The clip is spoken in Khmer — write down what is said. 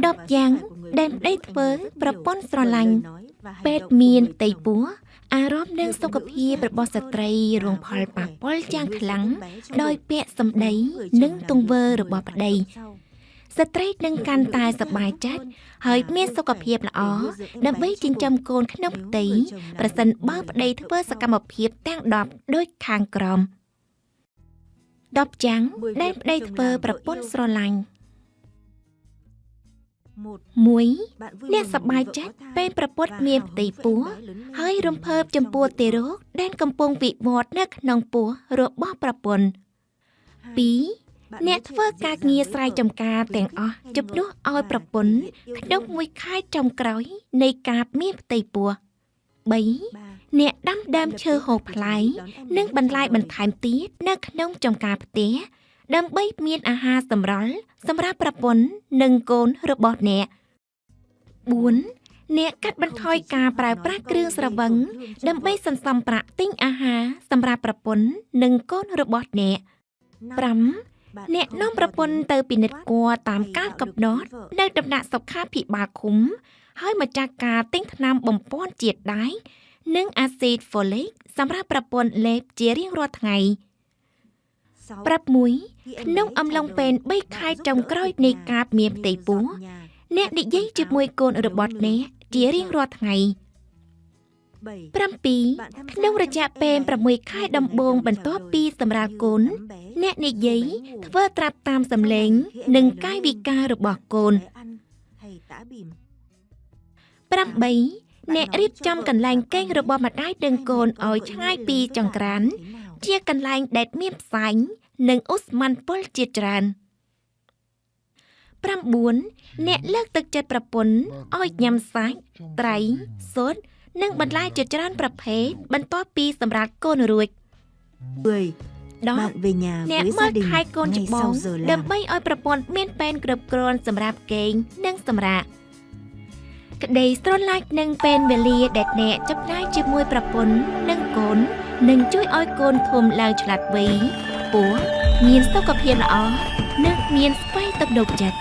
đọc giang đem đây thơประពន្ធស្រឡាញ់ពេទ្យមានផ្ទៃពោះអារម្មណ៍និងសុខភាពរបស់ស្ត្រីរងផលប៉ះពាល់យ៉ាងខ្លាំងដោយពាក្យសម្ដីនិងទង្វើរបស់ប្តីស្ត្រីនឹងកាន់តែសប្បាយចិត្តហើយមានសុខភាពល្អដើម្បីចិញ្ចឹមកូនក្នុងផ្ទៃប្រសិនបើប្តីធ្វើសកម្មភាពទាំង10ដូចខាងក្រោម10ចាំងដែលប្តីធ្វើប្រពន្ធស្រឡាញ់ 1. អ្នកសប្បាយចិត្តពេលប្រពន្ធមានផ្ទៃពោះហើយរំភើបចំពោះទារកដែលកំពុងវិវត្តនៅក្នុងពោះរបស់ប្រពន្ធ 2. អ្នកធ្វើការងារស្រែចម្ការទាំងអស់ជំនួសឲ្យប្រពន្ធក្នុងមួយខែចុងក្រោយនៃការមានផ្ទៃពោះ 3. អ្នកដាំដើមឈើហូបផ្លែនិងបន្លែបន្ថែមទៀតនៅក្នុងចម្ការផ្ទះដើម្បីមានអាហារសម្រន់សម្រាប់ប្រពន្ធនិងកូនរបស់អ្នក 4. អ្នកកាត់បន្ថយការប្រើប្រាស់គ្រឿងស្រវឹងដើម្បីសន្សំប្រាក់ទិញអាហារសម្រាប់ប្រពន្ធនិងកូនរបស់អ្នក 5. អ្នកនាំប្រពន្ធទៅពិនិត្យគភ៌តាមការកំណត់នៅដំណាក់សុខាភិបាលឃុំហើយម្ចាស់ការទិញថ្នាំបំពាន់ជាតិដែកនិងអាស៊ីតហ្វូលិកសម្រាប់ប្រពន្ធលេបជារៀងរាល់ថ្ងៃ 6. ក្នុងអំឡុងពេល3ខែចុងក្រោយនៃការមានផ្ទៃពោះអ្នកនិយាយជាមួយកូនរបស់អ្នកជារៀងរាល់ថ្ងៃ 7. ក្នុងរយៈពេល6ខែដំបូងបន្ទាប់ពីសម្រាលកូនអ្នកនិយាយធ្វើត្រាប់តាមសំឡេងនិងកាយវិការរបស់កូន 8. អ្នករៀបចំកន្លែងគេងរបស់ម្ដាយនិងកូនឲ្យឆ្ងាយពីចង្ក្រានជាកន្លែងដែលមានផ្សែងនិងអូស្មန်ពុលជាច្រើន 9. អ្នកលើកទឹកចិត្តប្រពន្ធឲ្យញ៉ាំសាច់ត្រីស៊ុតនិងបន្លែជាច្រើនប្រភេទបន្ទាប់ពីសម្រាលកូនរួច 10. អ្នកមើលថែកូនច្បងដើម្បីឲ្យប្រពន្ធមានពេលគ្រប់គ្រាន់សម្រាប់គេងនិងសម្រាកក្តីស្រឡាញ់និងពេលវេលាដែលអ្នកចំណាយជាមួយប្រពន្ធនិងកូននឹងជួយឲ្យកូនធំឡើងឆ្លាតវៃខ្ពស់មានសុខភាពល្អនិងមានស្វ័យទំនុកចិត្ត